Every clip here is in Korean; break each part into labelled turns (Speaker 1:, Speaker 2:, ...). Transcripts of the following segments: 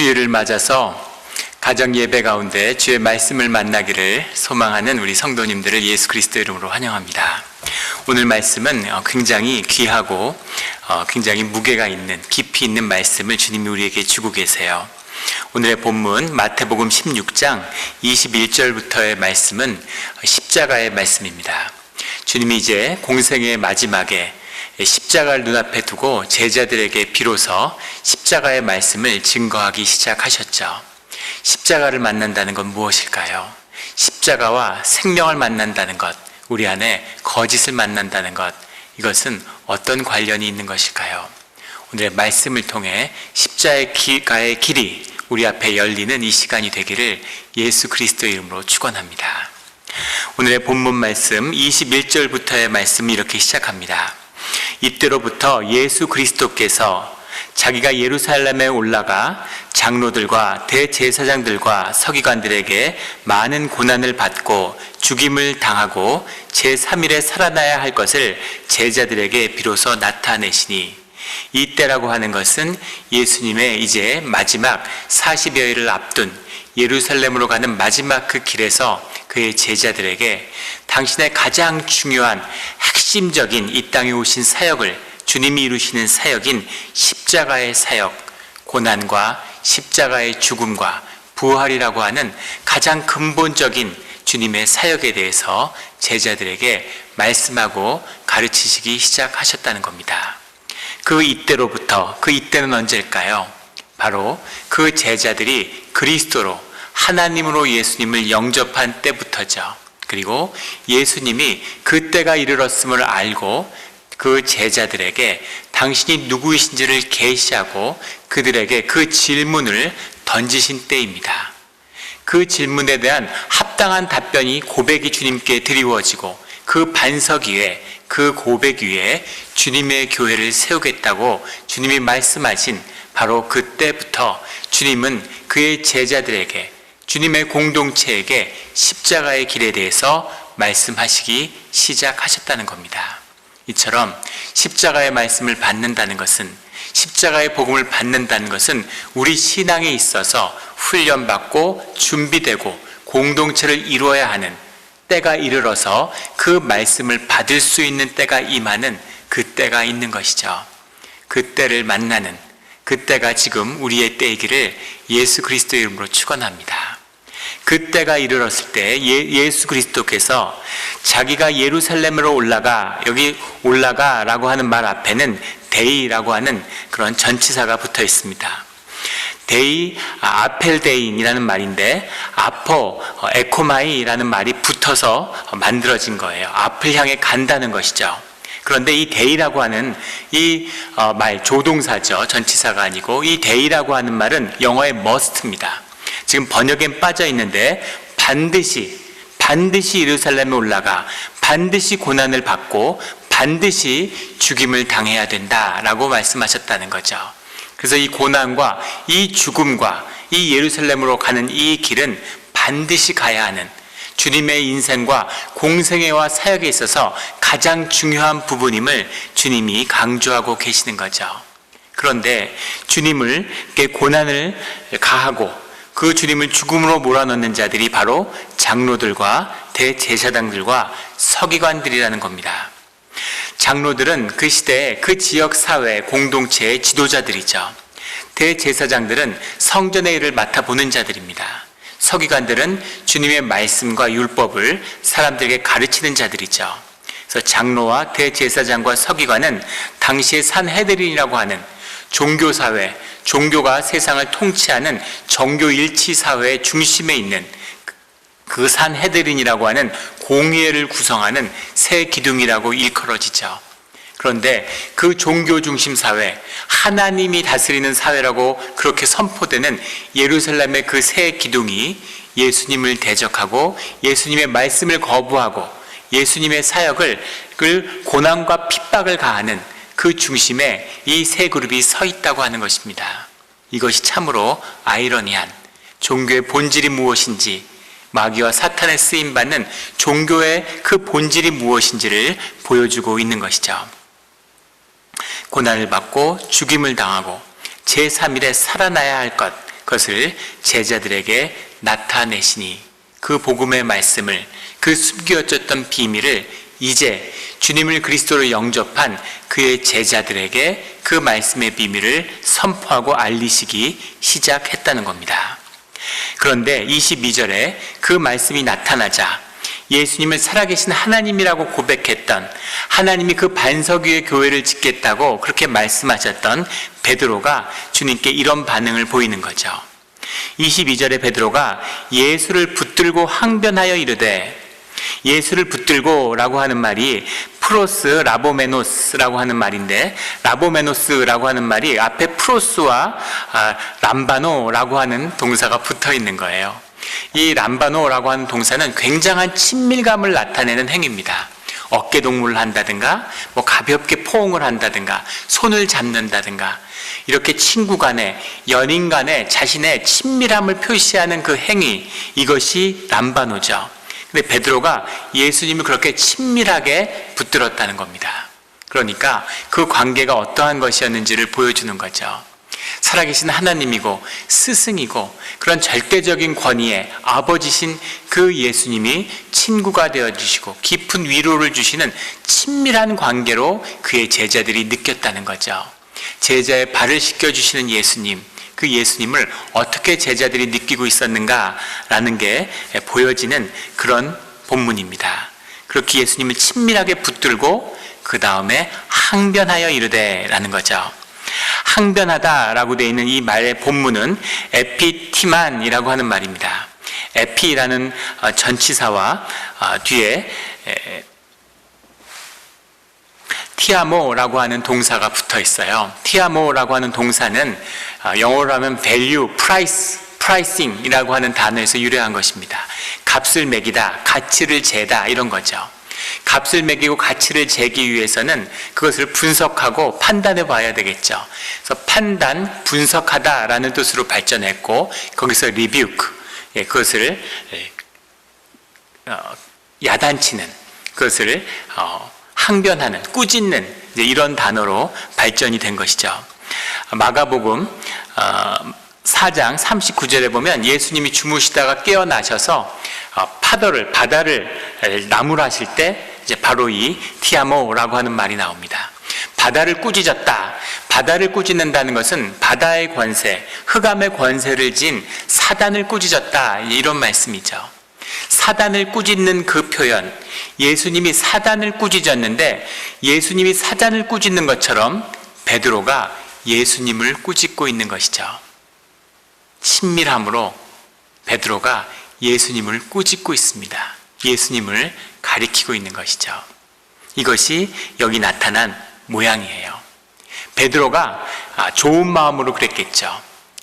Speaker 1: 주일을 맞아서 가정 예배 가운데 주의 말씀을 만나기를 소망하는 우리 성도님들을 예수 그리스도 이름으로 환영합니다. 오늘 말씀은 굉장히 귀하고 굉장히 무게가 있는 깊이 있는 말씀을 주님이 우리에게 주고 계세요. 오늘의 본문 마태복음 16장 21절부터의 말씀은 십자가의 말씀입니다. 주님이 이제 공생의 마지막에 십자가를 눈앞에 두고 제자들에게 비로소 십자가의 말씀을 증거하기 시작하셨죠. 십자가를 만난다는 건 무엇일까요? 십자가와 생명을 만난다는 것, 우리 안에 거짓을 만난다는 것, 이것은 어떤 관련이 있는 것일까요? 오늘의 말씀을 통해 십자가의 길이 우리 앞에 열리는 이 시간이 되기를 예수 그리스도 이름으로 축원합니다. 오늘의 본문 말씀 21절부터의 말씀이 이렇게 시작합니다. 이때로부터 예수 그리스도께서 자기가 예루살렘에 올라가 장로들과 대제사장들과 서기관들에게 많은 고난을 받고 죽임을 당하고 제3일에 살아나야 할 것을 제자들에게 비로소 나타내시니, 이때라고 하는 것은 예수님의 이제 마지막 40여일을 앞둔 예루살렘으로 가는 마지막 그 길에서 그의 제자들에게 당신의 가장 중요한 핵심적인 이 땅에 오신 사역을, 주님이 이루시는 사역인 십자가의 사역, 고난과 십자가의 죽음과 부활이라고 하는 가장 근본적인 주님의 사역에 대해서 제자들에게 말씀하고 가르치시기 시작하셨다는 겁니다. 그 이때로부터, 그 이때는 언제일까요? 바로 그 제자들이 그리스도로, 하나님으로 예수님을 영접한 때부터죠. 그리고 예수님이 그때가 이르렀음을 알고 그 제자들에게 당신이 누구이신지를 계시하고 그들에게 그 질문을 던지신 때입니다. 그 질문에 대한 합당한 답변이, 고백이 주님께 드리워지고 그 반석 위에, 그 고백 위에 주님의 교회를 세우겠다고 주님이 말씀하신 바로 그때부터 주님은 그의 제자들에게, 주님의 공동체에게 십자가의 길에 대해서 말씀하시기 시작하셨다는 겁니다. 이처럼 십자가의 말씀을 받는다는 것은, 십자가의 복음을 받는다는 것은 우리 신앙에 있어서 훈련받고 준비되고 공동체를 이루어야 하는 때가 이르러서 그 말씀을 받을 수 있는 때가 임하는 그 때가 있는 것이죠. 그 때를 만나는 그 때가 지금 우리의 때이기를 예수 그리스도 이름으로 축원합니다. 그 때가 이르렀을 때 예수 그리스도께서 자기가 예루살렘으로 올라가, 여기 올라가라고 하는 말 앞에는 데이라고 하는 그런 전치사가 붙어 있습니다. 데이, 아펠데인이라는 말인데 아포, 에코마이라는 말이 붙어서 만들어진 거예요. 앞을 향해 간다는 것이죠. 그런데 이 데이라고 하는 이 말, 조동사죠. 전치사가 아니고, 이 데이라고 하는 말은 영어의 must입니다. 지금 번역엔 빠져 있는데 반드시 예루살렘에 올라가 반드시 고난을 받고 반드시 죽임을 당해야 된다라고 말씀하셨다는 거죠. 그래서 이 고난과 이 죽음과 이 예루살렘으로 가는 이 길은 반드시 가야 하는, 주님의 인생과 공생애와 사역에 있어서 가장 중요한 부분임을 주님이 강조하고 계시는 거죠. 그런데 주님을 고난을 가하고 그 주님을 죽음으로 몰아넣는 자들이 바로 장로들과 대제사장들과 서기관들이라는 겁니다. 장로들은 그 시대의 그 지역 사회 공동체의 지도자들이죠. 대제사장들은 성전의 일을 맡아보는 자들입니다. 서기관들은 주님의 말씀과 율법을 사람들에게 가르치는 자들이죠. 그래서 장로와 대제사장과 서기관은 당시의 산헤드린이라고 하는 종교사회, 종교가 세상을 통치하는 정교일치사회의 중심에 있는 그 산헤드린이라고 하는 공회를 구성하는 새 기둥이라고 일컬어지죠. 그런데 그 종교 중심 사회, 하나님이 다스리는 사회라고 그렇게 선포되는 예루살렘의 그 새 기둥이 예수님을 대적하고 예수님의 말씀을 거부하고 예수님의 사역을, 고난과 핍박을 가하는 그 중심에 이 세 그룹이 서 있다고 하는 것입니다. 이것이 참으로 아이러니한, 종교의 본질이 무엇인지, 마귀와 사탄에 쓰임받는 종교의 그 본질이 무엇인지를 보여주고 있는 것이죠. 고난을 받고 죽임을 당하고 제3일에 살아나야 할 것, 그것을 제자들에게 나타내시니 그 복음의 말씀을, 그 숨겨졌던 비밀을 이제 주님을 그리스도로 영접한 그의 제자들에게 그 말씀의 비밀을 선포하고 알리시기 시작했다는 겁니다. 그런데 22절에 그 말씀이 나타나자 예수님을 살아계신 하나님이라고 고백했던, 하나님이 그 반석 위에 교회를 짓겠다고 그렇게 말씀하셨던 베드로가 주님께 이런 반응을 보이는 거죠. 22절에 베드로가 예수를 붙들고 항변하여 이르되, 예수를 붙들고 라고 하는 말이 프로스 라보메노스라고 하는 말인데, 라보메노스라고 하는 말이 앞에 프로스와 람바노라고 하는 동사가 붙어 있는 거예요. 이 람바노라고 하는 동사는 굉장한 친밀감을 나타내는 행위입니다. 어깨 동무를 한다든가, 가볍게 포옹을 한다든가, 손을 잡는다든가, 이렇게 친구 간에, 연인 간에 자신의 친밀함을 표시하는 그 행위, 이것이 람바노죠. 근데 베드로가 예수님을 그렇게 친밀하게 붙들었다는 겁니다. 그러니까 그 관계가 어떠한 것이었는지를 보여주는 거죠. 살아계신 하나님이고 스승이고 그런 절대적인 권위의 아버지신 그 예수님이 친구가 되어주시고 깊은 위로를 주시는 친밀한 관계로 그의 제자들이 느꼈다는 거죠. 제자의 발을 씻겨주시는 예수님, 그 예수님을 어떻게 제자들이 느끼고 있었는가라는 게 보여지는 그런 본문입니다. 그렇게 예수님을 친밀하게 붙들고 그 다음에 항변하여 이르되라는 거죠. 항변하다라고 되어 있는 이 말의 본문은 에피티만이라고 하는 말입니다. 에피라는 전치사와 뒤에 티아모라고 하는 동사가 붙어 있어요. 티아모라고 하는 동사는 영어로 하면 value, price, pricing이라고 하는 단어에서 유래한 것입니다. 값을 매기다, 가치를 재다, 이런 거죠. 값을 매기고 가치를 재기 위해서는 그것을 분석하고 판단해 봐야 되겠죠. 그래서 판단, 분석하다라는 뜻으로 발전했고, 거기서 rebuke, 그것을 야단치는, 그것을 항변하는, 꾸짖는, 이런 단어로 발전이 된 것이죠. 마가복음 4장 39절에 보면 예수님이 주무시다가 깨어나셔서 바다를 나무라실 때 이제 바로 이 티아모라고 하는 말이 나옵니다. 바다를 꾸짖었다. 바다를 꾸짖는다는 것은 바다의 권세, 흑암의 권세를 진 사단을 꾸짖었다, 이런 말씀이죠. 사단을 꾸짖는 그 표현, 예수님이 사단을 꾸짖었는데 예수님이 사단을 꾸짖는 것처럼 베드로가 예수님을 꾸짖고 있는 것이죠. 친밀함으로 베드로가 예수님을 꾸짖고 있습니다. 예수님을 가리키고 있는 것이죠. 이것이 여기 나타난 모양이에요. 베드로가 좋은 마음으로 그랬겠죠.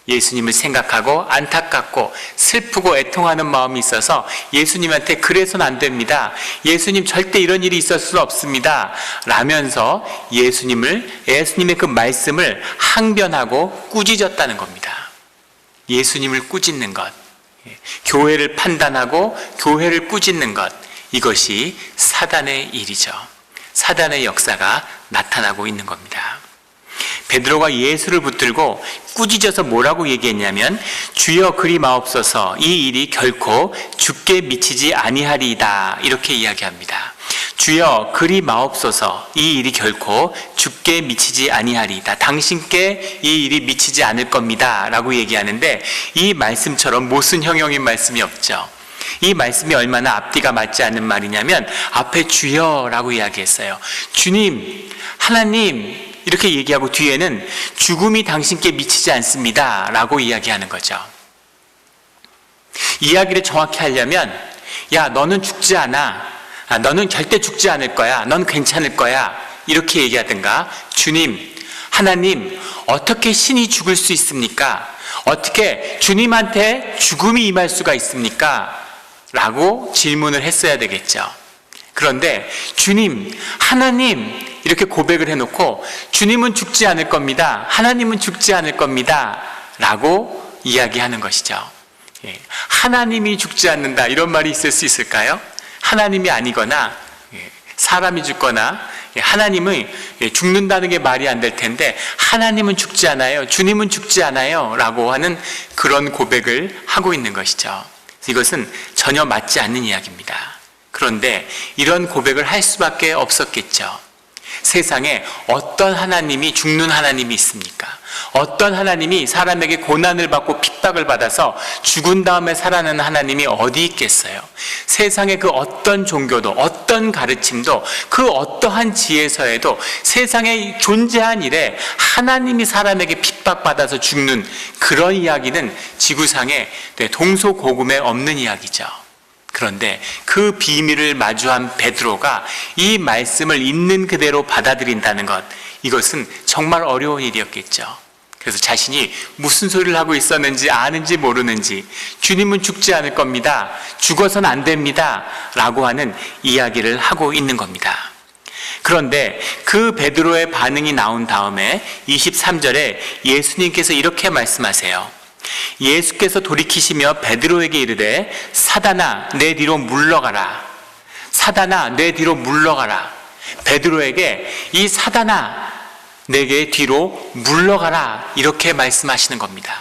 Speaker 1: 예수님을 생각하고 안타깝고 슬프고 애통하는 마음이 있어서 예수님한테 그래서는 안 됩니다. 예수님 절대 이런 일이 있을 수 없습니다. 라면서 예수님의 그 말씀을 항변하고 꾸짖었다는 겁니다. 예수님을 꾸짖는 것, 교회를 판단하고 교회를 꾸짖는 것, 이것이 사단의 일이죠. 사단의 역사가 나타나고 있는 겁니다. 베드로가 예수를 붙들고 꾸짖어서 뭐라고 얘기했냐면, 주여 그리 마옵소서, 이 일이 결코 주께 미치지 아니하리이다, 이렇게 이야기합니다. 주여 그리 마옵소서, 이 일이 결코 주께 미치지 아니하리이다. 당신께 이 일이 미치지 않을 겁니다 라고 얘기하는데, 이 말씀처럼 모순형용인 말씀이 없죠. 이 말씀이 얼마나 앞뒤가 맞지 않는 말이냐면, 앞에 주여라고 이야기했어요. 주님, 하나님, 이렇게 얘기하고 뒤에는 죽음이 당신께 미치지 않습니다 라고 이야기하는 거죠. 이야기를 정확히 하려면, 야, 너는 죽지 않아, 너는 절대 죽지 않을 거야, 넌 괜찮을 거야, 이렇게 얘기하든가, 주님, 하나님, 어떻게 신이 죽을 수 있습니까? 어떻게 주님한테 죽음이 임할 수가 있습니까? 라고 질문을 했어야 되겠죠. 그런데 주님, 하나님, 이렇게 고백을 해놓고 주님은 죽지 않을 겁니다, 하나님은 죽지 않을 겁니다 라고 이야기하는 것이죠. 하나님이 죽지 않는다, 이런 말이 있을 수 있을까요? 하나님이 아니거나 사람이 죽거나 하나님은 죽는다는 게 말이 안 될 텐데 하나님은 죽지 않아요, 주님은 죽지 않아요 라고 하는 그런 고백을 하고 있는 것이죠. 이것은 전혀 맞지 않는 이야기입니다. 그런데 이런 고백을 할 수밖에 없었겠죠. 세상에 어떤 하나님이 죽는 하나님이 있습니까? 어떤 하나님이 사람에게 고난을 받고 핍박을 받아서 죽은 다음에 살아나는 하나님이 어디 있겠어요? 세상의 그 어떤 종교도, 어떤 가르침도, 그 어떠한 지혜서에도 세상에 존재한 일에 하나님이 사람에게 핍박받아서 죽는 그런 이야기는 지구상에 동서고금에 없는 이야기죠. 그런데 그 비밀을 마주한 베드로가 이 말씀을 있는 그대로 받아들인다는 것, 이것은 정말 어려운 일이었겠죠. 그래서 자신이 무슨 소리를 하고 있었는지 아는지 모르는지, 주님은 죽지 않을 겁니다, 죽어서는 안 됩니다 라고 하는 이야기를 하고 있는 겁니다. 그런데 그 베드로의 반응이 나온 다음에 23절에 예수님께서 이렇게 말씀하세요. 예수께서 돌이키시며 베드로에게 이르되 사단아 내 뒤로 물러가라. 사단아 내 뒤로 물러가라. 베드로에게 이 사단아 내게 뒤로 물러가라 이렇게 말씀하시는 겁니다.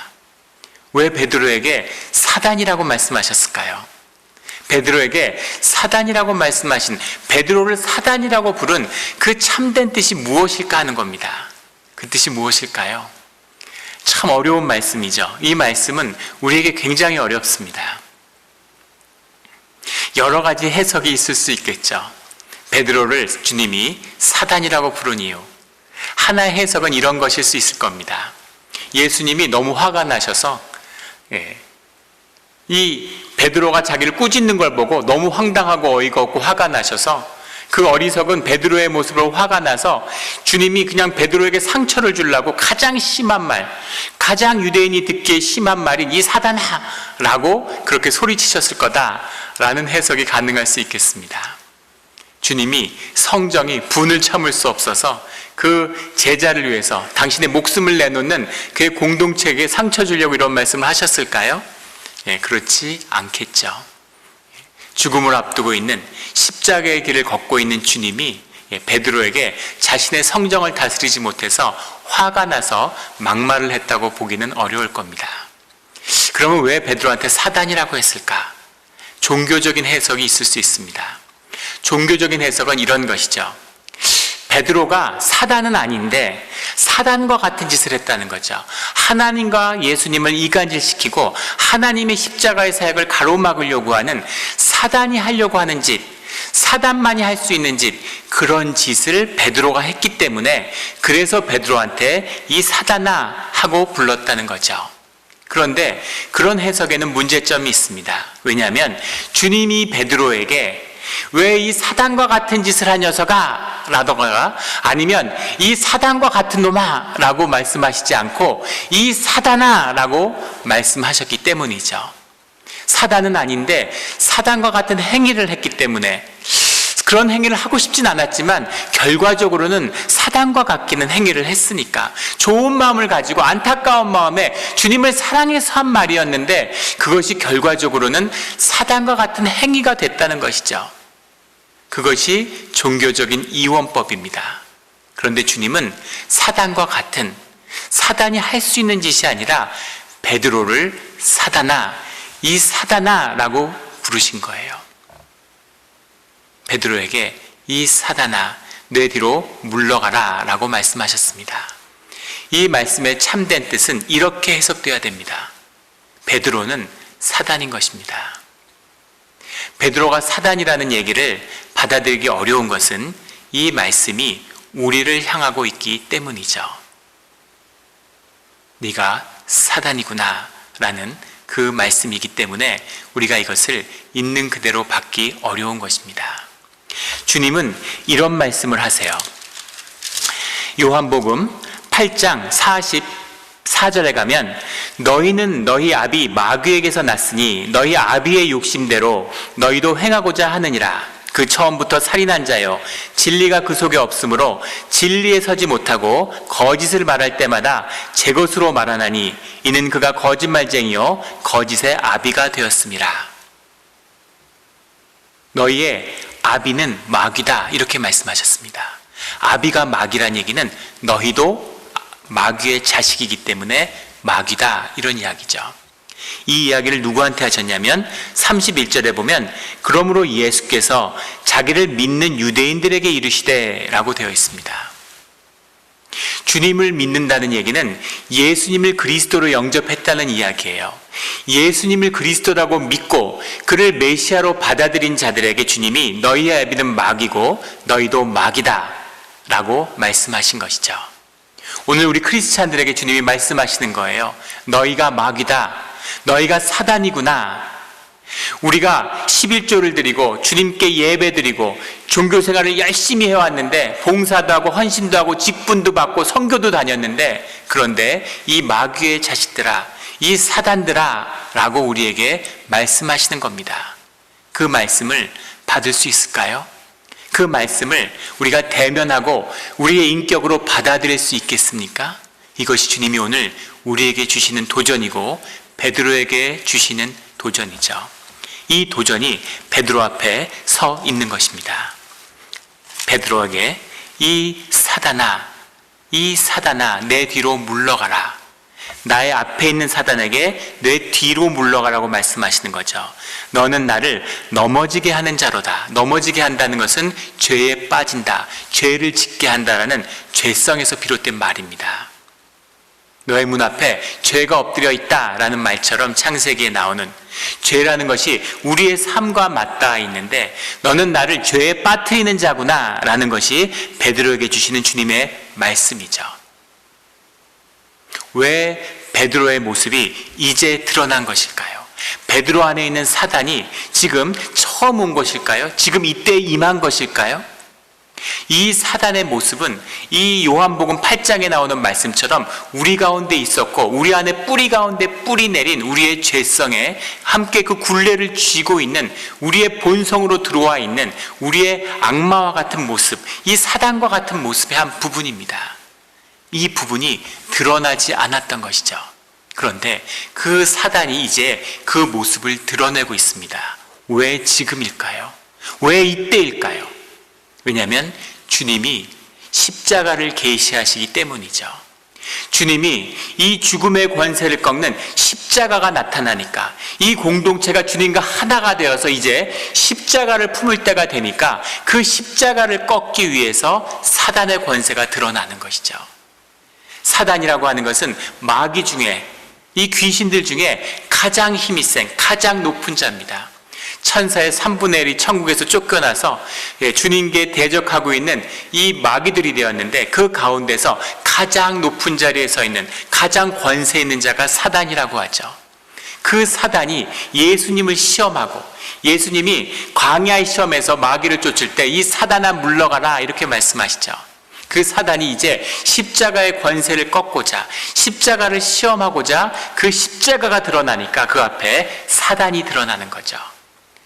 Speaker 1: 왜 베드로에게 사단이라고 말씀하셨을까요? 베드로에게 사단이라고 말씀하신, 베드로를 사단이라고 부른 그 참된 뜻이 무엇일까 하는 겁니다. 그 뜻이 무엇일까요? 참 어려운 말씀이죠. 이 말씀은 우리에게 굉장히 어렵습니다. 여러 가지 해석이 있을 수 있겠죠. 베드로를 주님이 사단이라고 부른 이유, 하나의 해석은 이런 것일 수 있을 겁니다. 예수님이 너무 화가 나셔서 이 베드로가 자기를 꾸짖는 걸 보고 너무 황당하고 어이가 없고 화가 나셔서, 그 어리석은 베드로의 모습으로 화가 나서 주님이 그냥 베드로에게 상처를 주려고 가장 심한 말, 가장 유대인이 듣기에 심한 말인 이 사단아 라고 그렇게 소리치셨을 거다라는 해석이 가능할 수 있겠습니다. 주님이 성정이 분을 참을 수 없어서 그 제자를 위해서 당신의 목숨을 내놓는 그 공동체에게 상처 주려고 이런 말씀을 하셨을까요? 그렇지 않겠죠. 죽음을 앞두고 있는 십자가의 길을 걷고 있는 주님이 베드로에게 자신의 성정을 다스리지 못해서 화가 나서 막말을 했다고 보기는 어려울 겁니다. 그러면 왜 베드로한테 사단이라고 했을까? 종교적인 해석이 있을 수 있습니다. 종교적인 해석은 이런 것이죠. 베드로가 사단은 아닌데 사단과 같은 짓을 했다는 거죠. 하나님과 예수님을 이간질시키고 하나님의 십자가의 사역을 가로막으려고 하는, 사단이 하려고 하는 짓, 사단만이 할 수 있는 짓, 그런 짓을 베드로가 했기 때문에 그래서 베드로한테 이 사단아 하고 불렀다는 거죠. 그런데 그런 해석에는 문제점이 있습니다. 왜냐하면 주님이 베드로에게 왜 이 사단과 같은 짓을 한 녀석아 라던가 아니면 이 사단과 같은 놈아 라고 말씀하시지 않고 이 사단아 라고 말씀하셨기 때문이죠. 사단은 아닌데 사단과 같은 행위를 했기 때문에, 그런 행위를 하고 싶진 않았지만 결과적으로는 사단과 같기는 행위를 했으니까 좋은 마음을 가지고 안타까운 마음에 주님을 사랑해서 한 말이었는데 그것이 결과적으로는 사단과 같은 행위가 됐다는 것이죠. 그것이 종교적인 이원법입니다. 그런데 주님은 사단과 같은, 사단이 할 수 있는 짓이 아니라 베드로를 사단아, 이 사단아 라고 부르신 거예요. 베드로에게 이 사단아 내 뒤로 물러가라 라고 말씀하셨습니다. 이 말씀의 참된 뜻은 이렇게 해석되어야 됩니다. 베드로는 사단인 것입니다. 베드로가 사단이라는 얘기를 받아들이기 어려운 것은 이 말씀이 우리를 향하고 있기 때문이죠. 네가 사단이구나 라는 그 말씀이기 때문에 우리가 이것을 있는 그대로 받기 어려운 것입니다. 주님은 이런 말씀을 하세요. 요한복음 8장 44절에 가면 너희는 너희 아비 마귀에게서 났으니 너희 아비의 욕심대로 너희도 행하고자 하느니라. 그 처음부터 살인한 자요 진리가 그 속에 없으므로 진리에 서지 못하고 거짓을 말할 때마다 제 것으로 말하나니 이는 그가 거짓말쟁이요 거짓의 아비가 되었음이라. 너희의 아비는 마귀다 이렇게 말씀하셨습니다. 아비가 마귀란 얘기는 너희도 마귀의 자식이기 때문에 마귀다, 이런 이야기죠. 이 이야기를 누구한테 하셨냐면 31절에 보면 그러므로 예수께서 자기를 믿는 유대인들에게 이르시되 라고 되어 있습니다. 주님을 믿는다는 얘기는 예수님을 그리스도로 영접했다는 이야기예요. 예수님을 그리스도라고 믿고 그를 메시아로 받아들인 자들에게 주님이 너희의 아비는 마귀고 너희도 마귀다 라고 말씀하신 것이죠. 오늘 우리 크리스찬들에게 주님이 말씀하시는 거예요. 너희가 마귀다, 너희가 사단이구나. 우리가 11조를 드리고 주님께 예배 드리고 종교생활을 열심히 해왔는데 봉사도 하고 헌신도 하고 직분도 받고 선교도 다녔는데, 그런데 이 마귀의 자식들아, 이 사단들아 라고 우리에게 말씀하시는 겁니다. 그 말씀을 받을 수 있을까요? 그 말씀을 우리가 대면하고 우리의 인격으로 받아들일 수 있겠습니까? 이것이 주님이 오늘 우리에게 주시는 도전이고 베드로에게 주시는 도전이죠. 이 도전이 베드로 앞에 서 있는 것입니다. 베드로에게 이 사단아 내 뒤로 물러가라. 나의 앞에 있는 사단에게 내 뒤로 물러가라고 말씀하시는 거죠. 너는 나를 넘어지게 하는 자로다. 넘어지게 한다는 것은 죄에 빠진다, 죄를 짓게 한다라는 죄성에서 비롯된 말입니다. 너의 문 앞에 죄가 엎드려 있다라는 말처럼 창세기에 나오는 죄라는 것이 우리의 삶과 맞닿아 있는데 너는 나를 죄에 빠뜨리는 자구나 라는 것이 베드로에게 주시는 주님의 말씀이죠. 왜 베드로의 모습이 이제 드러난 것일까요? 베드로 안에 있는 사단이 지금 처음 온 것일까요? 지금 이때 임한 것일까요? 이 사단의 모습은 이 요한복음 8장에 나오는 말씀처럼 우리 가운데 있었고 우리 안에 뿌리 가운데 뿌리 내린 우리의 죄성에 함께 그 굴레를 쥐고 있는 우리의 본성으로 들어와 있는 우리의 악마와 같은 모습, 이 사단과 같은 모습의 한 부분입니다. 이 부분이 드러나지 않았던 것이죠. 그런데 그 사단이 이제 그 모습을 드러내고 있습니다. 왜 지금일까요? 왜 이때일까요? 왜냐하면 주님이 십자가를 계시하시기 때문이죠. 주님이 이 죽음의 권세를 꺾는 십자가가 나타나니까, 이 공동체가 주님과 하나가 되어서 이제 십자가를 품을 때가 되니까 그 십자가를 꺾기 위해서 사단의 권세가 드러나는 것이죠. 사단이라고 하는 것은 마귀 중에, 이 귀신들 중에 가장 힘이 센, 가장 높은 자입니다. 천사의 3분의 1이 천국에서 쫓겨나서 주님께 대적하고 있는 이 마귀들이 되었는데, 그 가운데서 가장 높은 자리에 서 있는, 가장 권세 있는 자가 사단이라고 하죠. 그 사단이 예수님을 시험하고, 예수님이 광야의 시험에서 마귀를 쫓을 때 이 사단아 물러가라 이렇게 말씀하시죠. 그 사단이 이제 십자가의 권세를 꺾고자, 십자가를 시험하고자 그 십자가가 드러나니까 그 앞에 사단이 드러나는 거죠.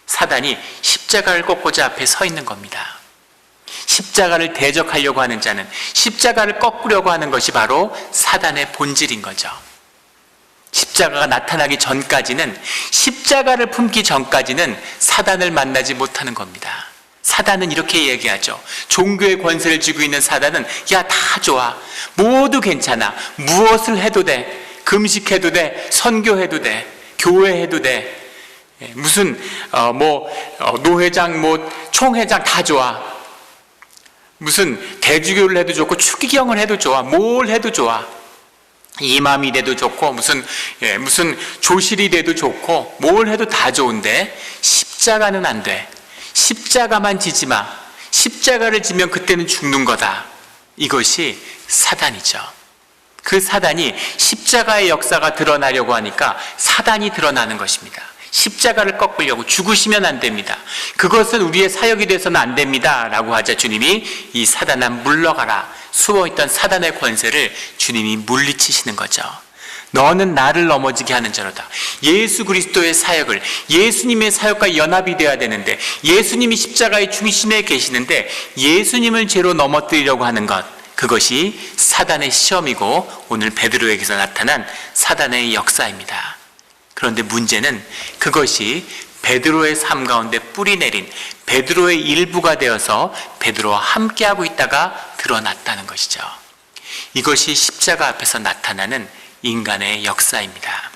Speaker 1: 사단이 십자가를 꺾고자 앞에 서 있는 겁니다. 십자가를 대적하려고 하는 자는, 십자가를 꺾으려고 하는 것이 바로 사단의 본질인 거죠. 십자가가 나타나기 전까지는, 십자가를 품기 전까지는 사단을 만나지 못하는 겁니다. 사단은 이렇게 얘기하죠. 종교의 권세를 쥐고 있는 사단은 야, 다 좋아, 모두 괜찮아, 무엇을 해도 돼, 금식해도 돼, 선교해도 돼, 교회해도 돼, 무슨 노회장, 총회장 다 좋아, 무슨 대주교를 해도 좋고 추기경을 해도 좋아, 뭘 해도 좋아, 이맘이 돼도 좋고 무슨 조실이 돼도 좋고 뭘 해도 다 좋은데 십자가는 안 돼. 십자가만 지지 마. 십자가를 지면 그때는 죽는 거다. 이것이 사단이죠. 그 사단이 십자가의 역사가 드러나려고 하니까 사단이 드러나는 것입니다. 십자가를 꺾으려고, 죽으시면 안 됩니다, 그것은 우리의 사역이 돼서는 안 됩니다 라고 하자 주님이 이 사단아 물러가라, 숨어있던 사단의 권세를 주님이 물리치시는 거죠. 너는 나를 넘어지게 하는 자로다. 예수 그리스도의 사역을, 예수님의 사역과 연합이 되어야 되는데, 예수님이 십자가의 중심에 계시는데 예수님을 죄로 넘어뜨리려고 하는 것, 그것이 사단의 시험이고 오늘 베드로에게서 나타난 사단의 역사입니다. 그런데 문제는 그것이 베드로의 삶 가운데 뿌리 내린 베드로의 일부가 되어서 베드로와 함께하고 있다가 드러났다는 것이죠. 이것이 십자가 앞에서 나타나는 인간의 역사입니다.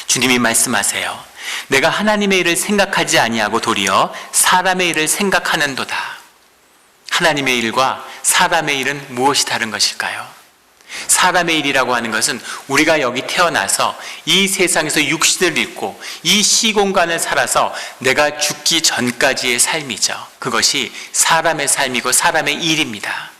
Speaker 1: 주님이 말씀하세요. 내가 하나님의 일을 생각하지 아니하고 도리어 사람의 일을 생각하는도다. 하나님의 일과 사람의 일은 무엇이 다른 것일까요? 사람의 일이라고 하는 것은 우리가 여기 태어나서 이 세상에서 육신을 입고 이 시공간을 살아서 내가 죽기 전까지의 삶이죠. 그것이 사람의 삶이고 사람의 일입니다.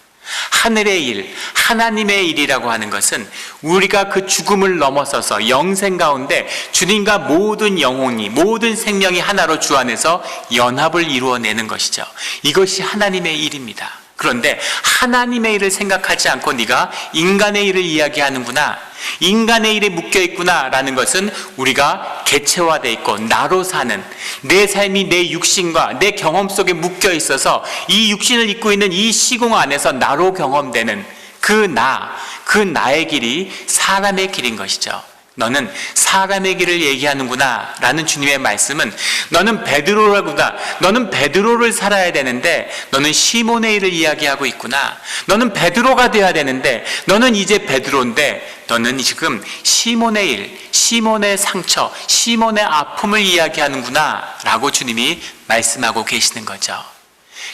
Speaker 1: 하늘의 일, 하나님의 일이라고 하는 것은 우리가 그 죽음을 넘어서서 영생 가운데 주님과 모든 영혼이, 모든 생명이 하나로 주 안에서 연합을 이루어내는 것이죠. 이것이 하나님의 일입니다. 그런데 하나님의 일을 생각하지 않고 네가 인간의 일을 이야기하는구나, 인간의 일에 묶여있구나 라는 것은 우리가 개체화되어 있고 나로 사는 내 삶이 내 육신과 내 경험 속에 묶여있어서 이 육신을 입고 있는 이 시공 안에서 나로 경험되는 그 나의 길이 사람의 길인 것이죠. 너는 사람의 길을 얘기하는구나 라는 주님의 말씀은 너는 베드로라구나, 너는 베드로를 살아야 되는데 너는 시몬의 일을 이야기하고 있구나, 너는 베드로가 되어야 되는데 너는 이제 베드로인데 너는 지금 시몬의 일, 시몬의 상처, 시몬의 아픔을 이야기하는구나 라고 주님이 말씀하고 계시는 거죠.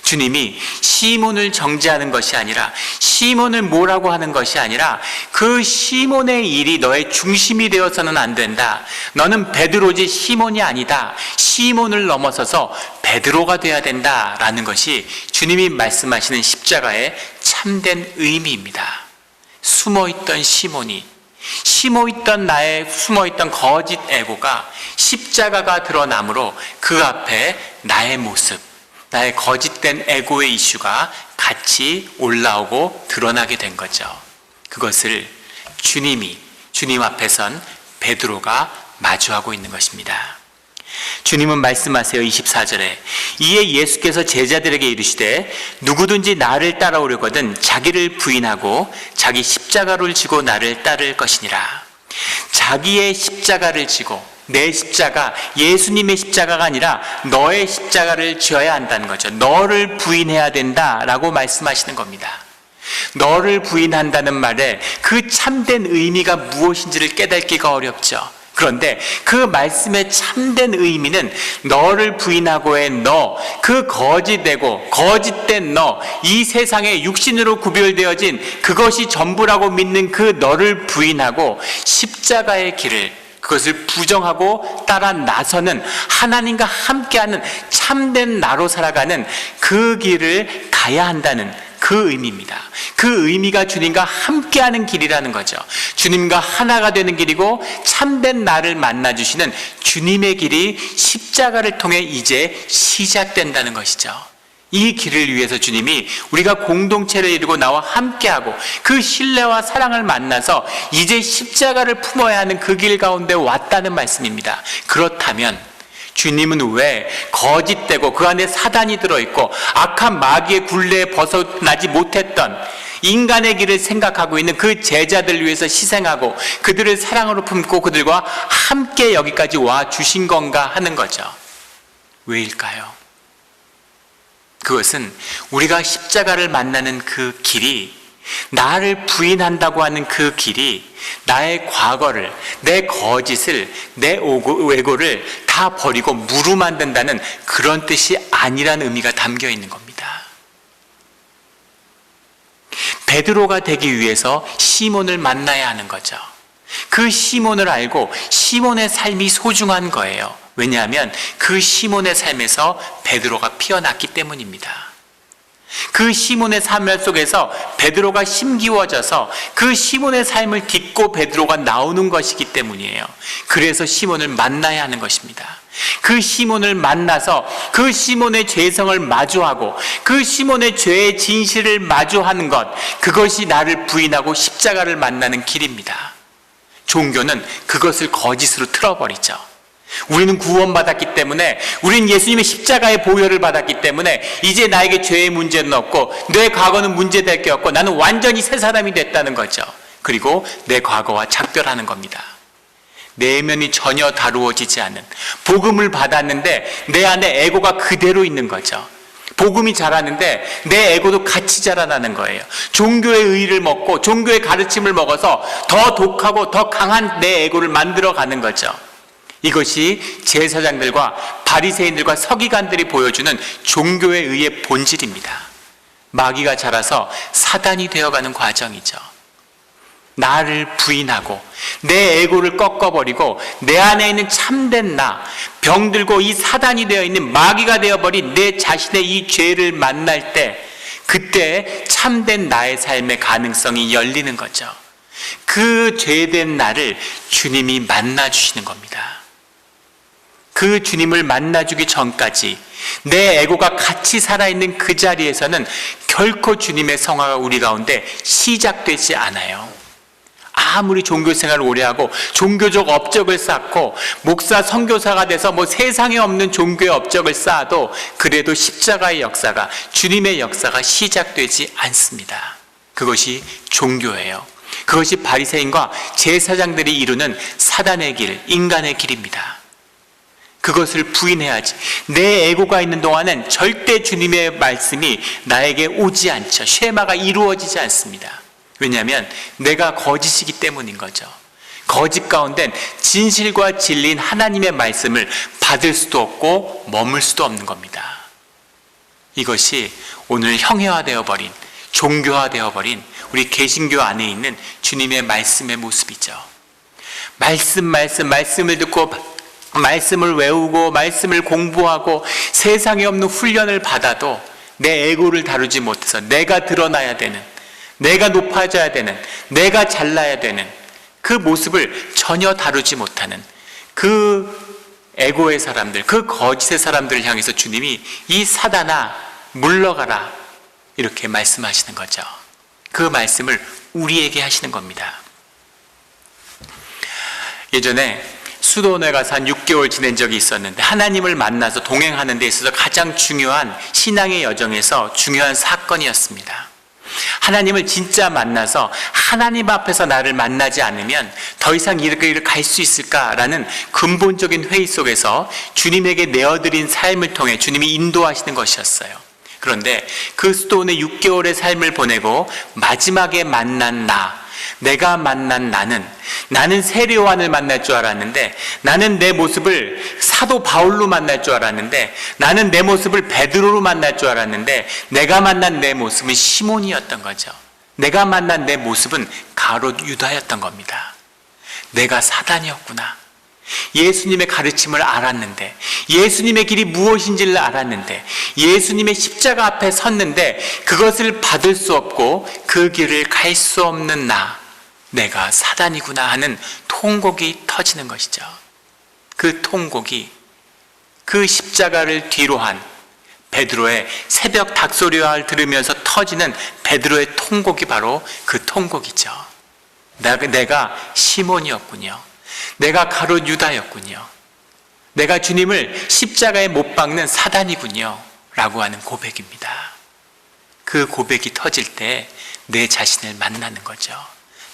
Speaker 1: 주님이 시몬을 정죄하는 것이 아니라, 시몬을 뭐라고 하는 것이 아니라 그 시몬의 일이 너의 중심이 되어서는 안 된다. 너는 베드로지 시몬이 아니다. 시몬을 넘어서서 베드로가 돼야 된다라는 것이 주님이 말씀하시는 십자가의 참된 의미입니다. 숨어있던 시몬이, 숨어있던 나의 숨어있던 거짓 에고가 십자가가 드러남으로 그 앞에 나의 모습, 나의 거짓된 에고의 이슈가 같이 올라오고 드러나게 된 거죠. 그것을 주님 앞에선 베드로가 마주하고 있는 것입니다. 주님은 말씀하세요. 24절에 이에 예수께서 제자들에게 이르시되 누구든지 나를 따라오려거든 자기를 부인하고 자기 십자가를 지고 나를 따를 것이니라. 자기의 십자가를 지고, 내 십자가, 예수님의 십자가가 아니라 너의 십자가를 지어야 한다는 거죠. 너를 부인해야 된다라고 말씀하시는 겁니다. 너를 부인한다는 말에 그 참된 의미가 무엇인지를 깨닫기가 어렵죠. 그런데 그 말씀의 참된 의미는 너를 부인하고의 너, 그 거짓되고 거짓된 너, 이 세상에 육신으로 구별되어진 그것이 전부라고 믿는 그 너를 부인하고 십자가의 길을, 그것을 부정하고 따라 나서는 하나님과 함께하는 참된 나로 살아가는 그 길을 가야 한다는 그 의미입니다. 그 의미가 주님과 함께하는 길이라는 거죠. 주님과 하나가 되는 길이고 참된 나를 만나주시는 주님의 길이 십자가를 통해 이제 시작된다는 것이죠. 이 길을 위해서 주님이 우리가 공동체를 이루고 나와 함께하고 그 신뢰와 사랑을 만나서 이제 십자가를 품어야 하는 그 길 가운데 왔다는 말씀입니다. 그렇다면 주님은 왜 거짓되고 그 안에 사단이 들어있고 악한 마귀의 굴레에 벗어나지 못했던 인간의 길을 생각하고 있는 그 제자들을 위해서 희생하고 그들을 사랑으로 품고 그들과 함께 여기까지 와 주신 건가 하는 거죠. 왜일까요? 그것은 우리가 십자가를 만나는 그 길이, 나를 부인한다고 하는 그 길이 나의 과거를, 내 거짓을, 내 왜고를 다 버리고 무르만든다는 그런 뜻이 아니라는 의미가 담겨 있는 겁니다. 베드로가 되기 위해서 시몬을 만나야 하는 거죠. 그 시몬을 알고 시몬의 삶이 소중한 거예요. 왜냐하면 그 시몬의 삶에서 베드로가 피어났기 때문입니다. 그 시몬의 삶 속에서 베드로가 힘기워져서 그 시몬의 삶을 딛고 베드로가 나오는 것이기 때문이에요. 그래서 시몬을 만나야 하는 것입니다. 그 시몬을 만나서 그 시몬의 죄성을 마주하고 그 시몬의 죄의 진실을 마주하는 것, 그것이 나를 부인하고 십자가를 만나는 길입니다. 종교는 그것을 거짓으로 틀어버리죠. 우리는 구원받았기 때문에, 우리는 예수님의 십자가의 보혈을 받았기 때문에 이제 나에게 죄의 문제는 없고 내 과거는 문제될 게 없고 나는 완전히 새 사람이 됐다는 거죠. 그리고 내 과거와 작별하는 겁니다. 내면이 전혀 다루어지지 않은, 복음을 받았는데 내 안에 에고가 그대로 있는 거죠. 복음이 자라는데 내 에고도 같이 자라나는 거예요. 종교의 의의를 먹고 종교의 가르침을 먹어서 더 독하고 더 강한 내 에고를 만들어가는 거죠. 이것이 제사장들과 바리새인들과 서기관들이 보여주는 종교의 의의 본질입니다. 마귀가 자라서 사단이 되어가는 과정이죠. 나를 부인하고 내 에고를 꺾어버리고 내 안에 있는 참된 나, 병들고 이 사단이 되어 있는 마귀가 되어버린 내 자신의 이 죄를 만날 때, 그때 참된 나의 삶의 가능성이 열리는 거죠. 그 죄된 나를 주님이 만나주시는 겁니다. 그 주님을 만나주기 전까지 내 에고가 같이 살아있는 그 자리에서는 결코 주님의 성화가 우리 가운데 시작되지 않아요. 아무리 종교생활을 오래 하고 종교적 업적을 쌓고 목사, 선교사가 돼서 세상에 없는 종교의 업적을 쌓아도 그래도 십자가의 역사가, 주님의 역사가 시작되지 않습니다. 그것이 종교예요. 그것이 바리새인과 제사장들이 이루는 사단의 길, 인간의 길입니다. 그것을 부인해야지. 내 에고가 있는 동안은 절대 주님의 말씀이 나에게 오지 않죠. 쉐마가 이루어지지 않습니다. 왜냐하면 내가 거짓이기 때문인 거죠. 거짓 가운데 진실과 진리인 하나님의 말씀을 받을 수도 없고 머물 수도 없는 겁니다. 이것이 오늘 형해화되어 버린, 종교화되어 버린 우리 개신교 안에 있는 주님의 말씀의 모습이죠. 말씀을 듣고 말씀을 외우고 말씀을 공부하고 세상에 없는 훈련을 받아도 내 에고를 다루지 못해서 내가 드러나야 되는, 내가 높아져야 되는, 내가 잘나야 되는 그 모습을 전혀 다루지 못하는 그 에고의 사람들, 그 거짓의 사람들을 향해서 주님이 이 사단아 물러가라 이렇게 말씀하시는 거죠. 그 말씀을 우리에게 하시는 겁니다. 예전에 수도원에 가서 한 6개월 지낸 적이 있었는데, 하나님을 만나서 동행하는 데 있어서 가장 중요한 신앙의 여정에서 중요한 사건이었습니다. 하나님을 진짜 만나서 하나님 앞에서 나를 만나지 않으면 더 이상 이렇게 갈 수 있을까라는 근본적인 회의 속에서 주님에게 내어드린 삶을 통해 주님이 인도하시는 것이었어요. 그런데 그 수도원의 6개월의 삶을 보내고 마지막에 만난 내가 만난 나는 세례요한을 만날 줄 알았는데, 나는 내 모습을 사도 바울로 만날 줄 알았는데, 나는 내 모습을 베드로로 만날 줄 알았는데, 내가 만난 내 모습은 시몬이었던 거죠. 내가 만난 내 모습은 가롯 유다였던 겁니다. 내가 사단이었구나. 예수님의 가르침을 알았는데, 예수님의 길이 무엇인지를 알았는데, 예수님의 십자가 앞에 섰는데 그것을 받을 수 없고 그 길을 갈 수 없는 내가 사단이구나 하는 통곡이 터지는 것이죠. 그 통곡이, 그 십자가를 뒤로 한 베드로의 새벽 닭소리를 들으면서 터지는 베드로의 통곡이 바로 그 통곡이죠. 내가 시몬이었군요. 내가 가롯 유다였군요. 내가 주님을 십자가에 못 박는 사단이군요 라고 하는 고백입니다. 그 고백이 터질 때 내 자신을 만나는 거죠.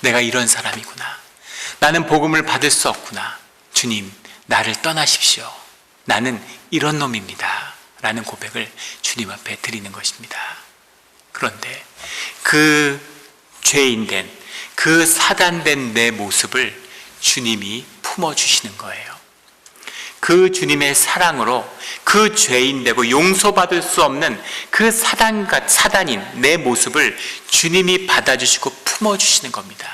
Speaker 1: 내가 이런 사람이구나. 나는 복음을 받을 수 없구나. 주님, 나를 떠나십시오. 나는 이런 놈입니다 라는 고백을 주님 앞에 드리는 것입니다. 그런데 그 죄인된, 그 사단된 내 모습을 주님이 품어주시는 거예요. 그 주님의 사랑으로 그 죄인되고 용서받을 수 없는 그 사단인 내 모습을 주님이 받아주시고 품어주시는 겁니다.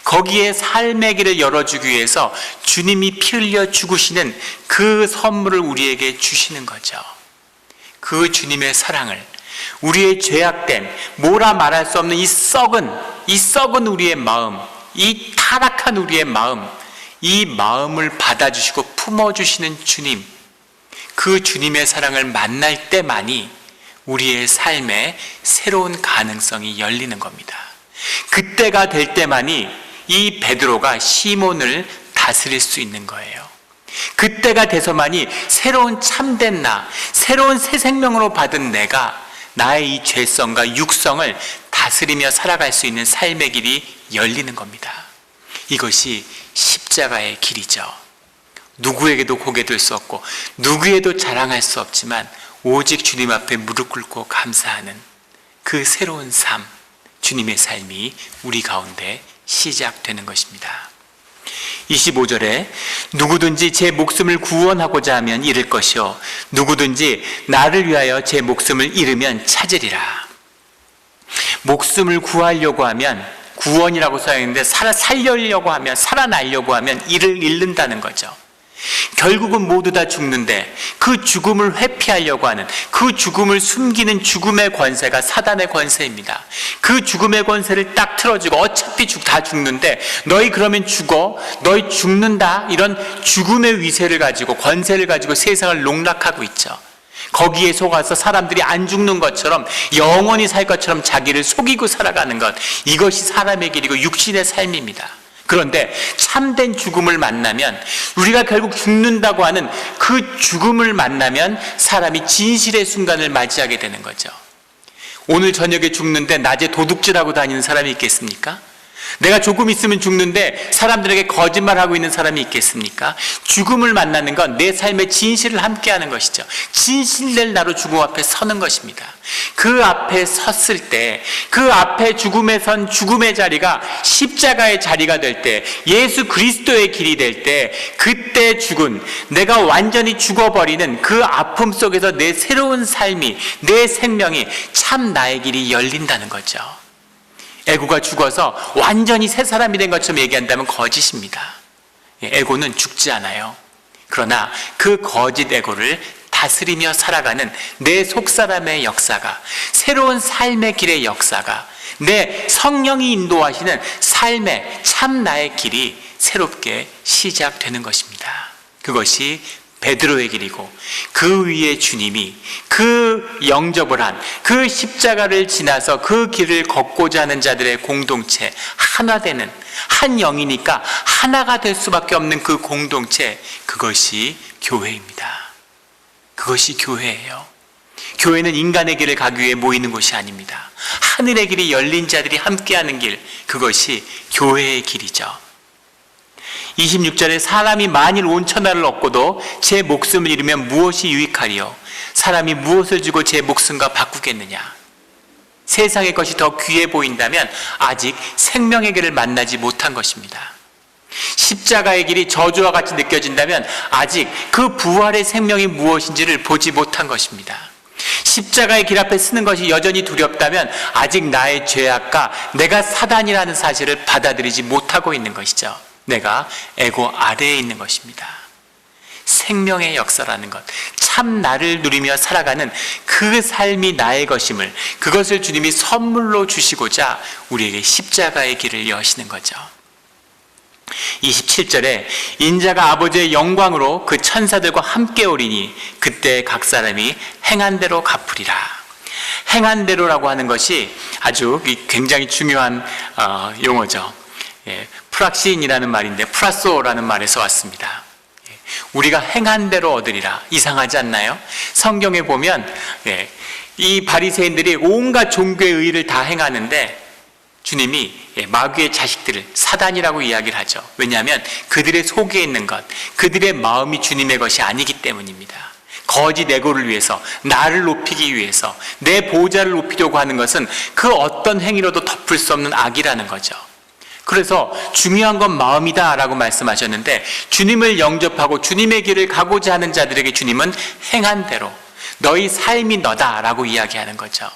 Speaker 1: 거기에 삶의 길을 열어주기 위해서 주님이 피 흘려 죽으시는 그 선물을 우리에게 주시는 거죠. 그 주님의 사랑을, 우리의 죄악된, 뭐라 말할 수 없는 이 썩은 우리의 마음, 이 타락한 우리의 마음, 이 마음을 받아주시고 품어주시는 주님, 그 주님의 사랑을 만날 때만이 우리의 삶에 새로운 가능성이 열리는 겁니다. 그때가 될 때만이 이 베드로가 시몬을 다스릴 수 있는 거예요. 그때가 돼서만이 새로운 참된 새로운 새 생명으로 받은 내가 나의 이 죄성과 육성을 다스리며 살아갈 수 있는 삶의 길이 열리는 겁니다. 이것이 십자가 십자가의 길이죠. 누구에게도 고개 들 수 없고 누구에도 자랑할 수 없지만 오직 주님 앞에 무릎 꿇고 감사하는 그 새로운 삶, 주님의 삶이 우리 가운데 시작되는 것입니다. 25절에 누구든지 제 목숨을 구원하고자 하면 잃을 것이요 누구든지 나를 위하여 제 목숨을 잃으면 찾으리라. 목숨을 구하려고 하면, 구원이라고 써있는데 살려려고 하면, 살아나려고 하면 이를 잃는다는 거죠. 결국은 모두 다 죽는데 그 죽음을 회피하려고 하는, 그 죽음을 숨기는 죽음의 권세가 사단의 권세입니다. 그 죽음의 권세를 딱 틀어주고 어차피 다 죽는데 너희 그러면 죽어, 너희 죽는다, 이런 죽음의 위세를 가지고, 권세를 가지고 세상을 농락하고 있죠. 거기에 속아서 사람들이 안 죽는 것처럼, 영원히 살 것처럼 자기를 속이고 살아가는 것, 이것이 사람의 길이고 육신의 삶입니다. 그런데 참된 죽음을 만나면, 우리가 결국 죽는다고 하는 그 죽음을 만나면 사람이 진실의 순간을 맞이하게 되는 거죠. 오늘 저녁에 죽는데 낮에 도둑질하고 다니는 사람이 있겠습니까? 내가 조금 있으면 죽는데 사람들에게 거짓말하고 있는 사람이 있겠습니까? 죽음을 만나는 건 내 삶의 진실을 함께하는 것이죠. 진실될 나로 죽음 앞에 서는 것입니다. 그 앞에 섰을 때, 그 앞에 죽음에 선 죽음의 자리가 십자가의 자리가 될 때, 예수 그리스도의 길이 될 때, 그때 죽은, 내가 완전히 죽어버리는 그 아픔 속에서 내 새로운 삶이, 내 생명이 참 나의 길이 열린다는 거죠. 에고가 죽어서 완전히 새 사람이 된 것처럼 얘기한다면 거짓입니다. 에고는 죽지 않아요. 그러나 그 거짓 에고를 다스리며 살아가는 내 속사람의 역사가, 새로운 삶의 길의 역사가, 내 성령이 인도하시는 삶의 참 나의 길이 새롭게 시작되는 것입니다. 그것이 베드로의 길이고, 그 위에 주님이 그 영접을 한, 그 십자가를 지나서 그 길을 걷고자 하는 자들의 공동체, 하나 되는, 한 영이니까 하나가 될 수밖에 없는 그 공동체, 그것이 교회입니다. 그것이 교회예요. 교회는 인간의 길을 가기 위해 모이는 곳이 아닙니다. 하늘의 길이 열린 자들이 함께하는 길, 그것이 교회의 길이죠. 26절에 사람이 만일 온 천하를 얻고도 제 목숨을 잃으면 무엇이 유익하리요? 사람이 무엇을 주고 제 목숨과 바꾸겠느냐? 세상의 것이 더 귀해 보인다면 아직 생명의 길을 만나지 못한 것입니다. 십자가의 길이 저주와 같이 느껴진다면 아직 그 부활의 생명이 무엇인지를 보지 못한 것입니다. 십자가의 길 앞에 서는 것이 여전히 두렵다면 아직 나의 죄악과 내가 사단이라는 사실을 받아들이지 못하고 있는 것이죠. 내가 에고 아래에 있는 것입니다. 생명의 역사라는 것, 참 나를 누리며 살아가는 그 삶이 나의 것임을, 그것을 주님이 선물로 주시고자 우리에게 십자가의 길을 여시는 거죠. 27절에 인자가 아버지의 영광으로 그 천사들과 함께 오리니 그때 각 사람이 행한 대로 갚으리라. 행한 대로라고 하는 것이 아주 굉장히 중요한 용어죠. 프락신이라는 말인데 프라소라는 말에서 왔습니다. 우리가 행한 대로 얻으리라. 이상하지 않나요? 성경에 보면 이 바리새인들이 온갖 종교의 의를 다 행하는데 주님이 마귀의 자식들을 사단이라고 이야기를 하죠. 왜냐하면 그들의 속에 있는 것, 그들의 마음이 주님의 것이 아니기 때문입니다. 거짓 에고를 위해서, 나를 높이기 위해서, 내 보좌를 높이려고 하는 것은 그 어떤 행위로도 덮을 수 없는 악이라는 거죠. 그래서 중요한 건 마음이다 라고 말씀하셨는데, 주님을 영접하고 주님의 길을 가고자 하는 자들에게 주님은 행한 대로, 너희 삶이 너다 라고 이야기하는 거죠.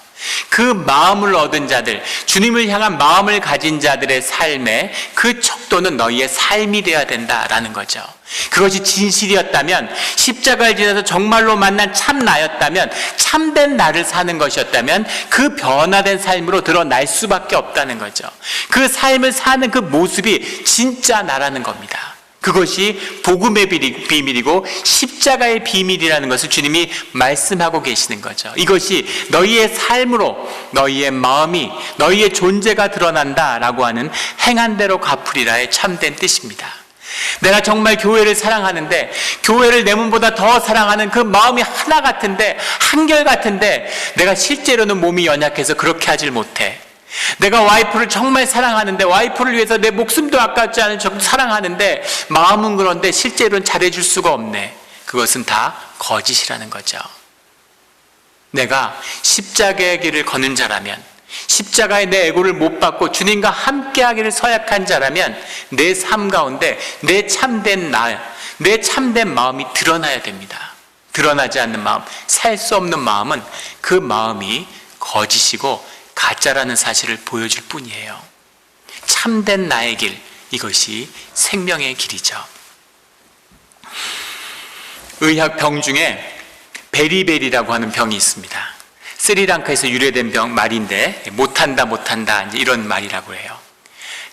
Speaker 1: 그 마음을 얻은 자들, 주님을 향한 마음을 가진 자들의 삶의 그 척도는 너희의 삶이 되어야 된다라는 거죠. 그것이 진실이었다면, 십자가를 지나서 정말로 만난 참 나였다면, 참된 나를 사는 것이었다면 그 변화된 삶으로 드러날 수밖에 없다는 거죠. 그 삶을 사는 그 모습이 진짜 나라는 겁니다. 그것이 복음의 비밀이고 십자가의 비밀이라는 것을 주님이 말씀하고 계시는 거죠. 이것이 너희의 삶으로 너희의 마음이, 너희의 존재가 드러난다라고 하는 행한 대로 갚으리라의 참된 뜻입니다. 내가 정말 교회를 사랑하는데, 교회를 내 몸보다 더 사랑하는 그 마음이 하나 같은데, 한결 같은데 내가 실제로는 몸이 연약해서 그렇게 하질 못해. 내가 와이프를 정말 사랑하는데, 와이프를 위해서 내 목숨도 아깝지 않을 정도 사랑하는데 마음은 그런데 실제로는 잘해줄 수가 없네. 그것은 다 거짓이라는 거죠. 내가 십자가의 길을 걷는 자라면, 십자가의 내 애고를 못 받고 주님과 함께하기를 서약한 자라면 내 삶 가운데 내 참된 내 참된 마음이 드러나야 됩니다. 드러나지 않는 마음, 살 수 없는 마음은 그 마음이 거짓이고 가짜라는 사실을 보여줄 뿐이에요. 참된 나의 길, 이것이 생명의 길이죠. 의학병 중에 베리베리라고 하는 병이 있습니다. 스리랑카에서 유래된 말인데 못한다 이제 이런 말이라고 해요.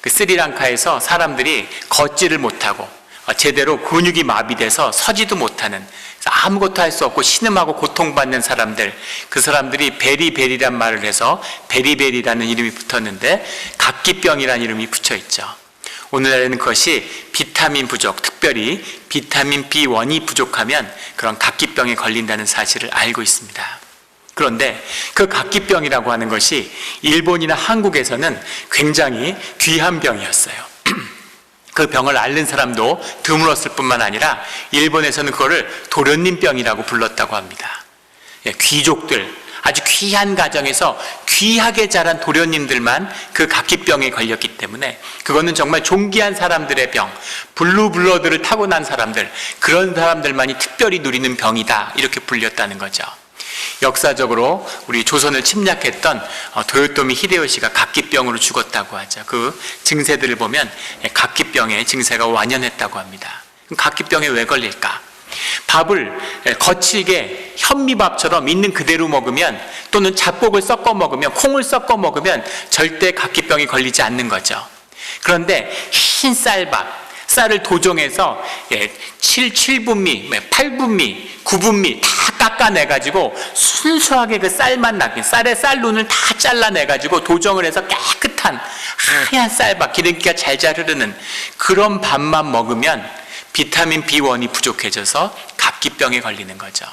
Speaker 1: 그 스리랑카에서 사람들이 걷지를 못하고 제대로 근육이 마비돼서 서지도 못하는, 아무것도 할 수 없고 신음하고 고통받는 사람들, 그 사람들이 베리베리란 말을 해서 베리베리라는 이름이 붙었는데 각기병이라는 이름이 붙여 있죠. 오늘날에는 그것이 비타민 부족, 특별히 비타민 B1이 부족하면 그런 각기병에 걸린다는 사실을 알고 있습니다. 그런데 그 각기병이라고 하는 것이 일본이나 한국에서는 굉장히 귀한 병이었어요. 그 병을 앓는 사람도 드물었을 뿐만 아니라 일본에서는 그거를 도련님병이라고 불렀다고 합니다. 귀족들, 아주 귀한 가정에서 귀하게 자란 도련님들만 그 각기병에 걸렸기 때문에 그거는 정말 존귀한 사람들의 병, 블루블러드를 타고난 사람들, 그런 사람들만이 특별히 누리는 병이다, 이렇게 불렸다는 거죠. 역사적으로 우리 조선을 침략했던 도요토미 히데요시가 각기병으로 죽었다고 하죠. 그 증세들을 보면 각기병의 증세가 완연했다고 합니다. 각기병에 왜 걸릴까? 밥을 거칠게 현미밥처럼 있는 그대로 먹으면, 또는 잡곡을 섞어 먹으면, 콩을 섞어 먹으면 절대 각기병이 걸리지 않는 거죠. 그런데 흰 쌀을 도종해서 7분미, 8분미, 9분미 다 깎아내가지고 순수하게 그 쌀만 나게, 쌀의 쌀눈을 다 잘라내가지고 도정을 해서 깨끗한 하얀 쌀밥, 기름기가 잘잘 흐르는 그런 밥만 먹으면 비타민 B1이 부족해져서 각기병에 걸리는 거죠.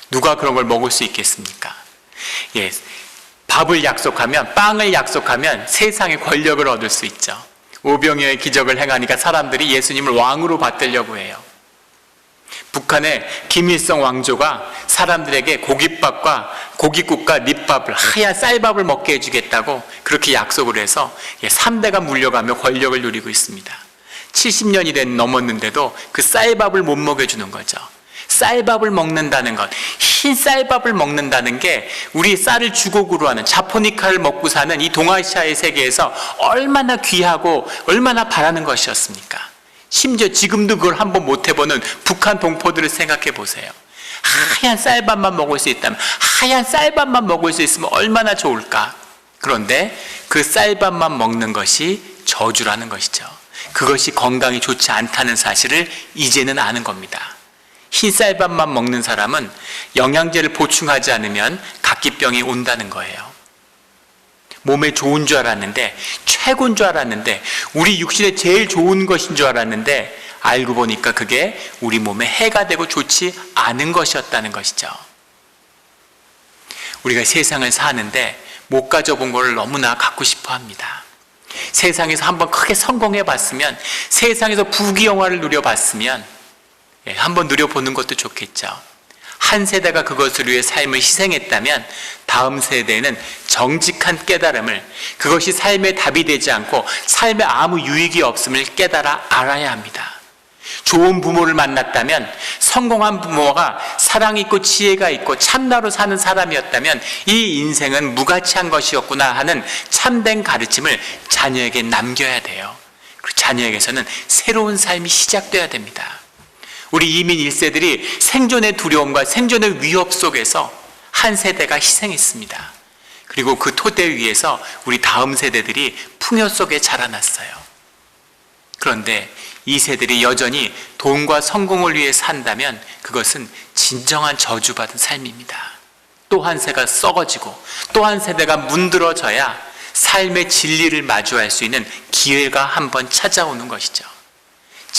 Speaker 1: 누가 그런 걸 먹을 수 있겠습니까? 밥을 약속하면, 빵을 약속하면 세상의 권력을 얻을 수 있죠. 오병이어의 기적을 행하니까 사람들이 예수님을 왕으로 받들려고 해요. 북한의 김일성 왕조가 사람들에게 고깃밥과 고깃국과 밑밥을, 하얀 쌀밥을 먹게 해주겠다고 그렇게 약속을 해서 3대가 물려가며 권력을 누리고 있습니다. 70년이 넘었는데도 그 쌀밥을 못 먹여주는 거죠. 쌀밥을 먹는다는 것, 흰 쌀밥을 먹는다는 게 우리 쌀을 주곡으로 하는 자포니카를 먹고 사는 이 동아시아의 세계에서 얼마나 귀하고 얼마나 바라는 것이었습니까? 심지어 지금도 그걸 한번 못 해보는 북한 동포들을 생각해 보세요. 하얀 쌀밥만 먹을 수 있다면, 하얀 쌀밥만 먹을 수 있으면 얼마나 좋을까? 그런데 그 쌀밥만 먹는 것이 저주라는 것이죠. 그것이 건강에 좋지 않다는 사실을 이제는 아는 겁니다. 흰 쌀밥만 먹는 사람은 영양제를 보충하지 않으면 각기병이 온다는 거예요. 몸에 좋은 줄 알았는데, 최고인 줄 알았는데, 우리 육신에 제일 좋은 것인 줄 알았는데 알고 보니까 그게 우리 몸에 해가 되고 좋지 않은 것이었다는 것이죠. 우리가 세상을 사는데 못 가져본 걸 너무나 갖고 싶어 합니다. 세상에서 한번 크게 성공해 봤으면, 세상에서 부귀영화를 누려봤으면 한번 누려보는 것도 좋겠죠. 한 세대가 그것을 위해 삶을 희생했다면 다음 세대는 정직한 깨달음을, 그것이 삶의 답이 되지 않고 삶에 아무 유익이 없음을 깨달아 알아야 합니다. 좋은 부모를 만났다면, 성공한 부모가 사랑 있고 지혜가 있고 참나로 사는 사람이었다면 이 인생은 무가치한 것이었구나 하는 참된 가르침을 자녀에게 남겨야 돼요. 그리고 자녀에게서는 새로운 삶이 시작돼야 됩니다. 우리 이민 1세들이 생존의 두려움과 생존의 위협 속에서 한 세대가 희생했습니다. 그리고 그 토대 위에서 우리 다음 세대들이 풍요 속에 자라났어요. 그런데 이 세대들이 여전히 돈과 성공을 위해 산다면 그것은 진정한 저주받은 삶입니다. 또 한 세가 썩어지고 또 한 세대가 문드러져야 삶의 진리를 마주할 수 있는 기회가 한번 찾아오는 것이죠.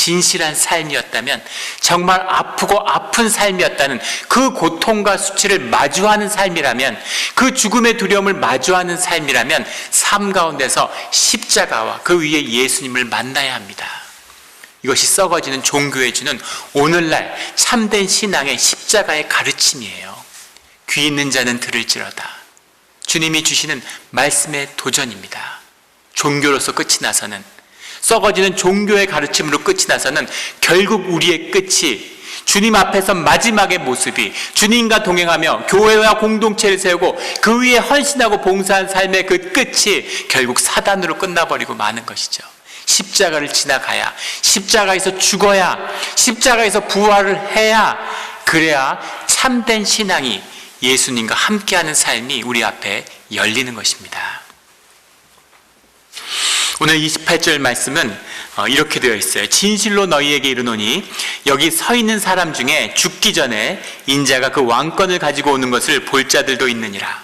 Speaker 1: 진실한 삶이었다면, 정말 아프고 아픈 삶이었다는 그 고통과 수치를 마주하는 삶이라면, 그 죽음의 두려움을 마주하는 삶이라면 삶 가운데서 십자가와 그 위에 예수님을 만나야 합니다. 이것이 썩어지는 종교에 주는 오늘날 참된 신앙의 십자가의 가르침이에요. 귀 있는 자는 들을지어다. 주님이 주시는 말씀의 도전입니다. 종교로서 끝이 나서는, 썩어지는 종교의 가르침으로 끝이 나서는 결국 우리의 끝이 주님 앞에서 마지막의 모습이 주님과 동행하며 교회와 공동체를 세우고 그 위에 헌신하고 봉사한 삶의 그 끝이 결국 사단으로 끝나버리고 마는 것이죠. 십자가를 지나가야, 십자가에서 죽어야, 십자가에서 부활을 해야, 그래야 참된 신앙이 예수님과 함께하는 삶이 우리 앞에 열리는 것입니다. 오늘 28절 말씀은 이렇게 되어 있어요. 진실로 너희에게 이르노니 여기 서 있는 사람 중에 죽기 전에 인자가 그 왕권을 가지고 오는 것을 볼 자들도 있느니라.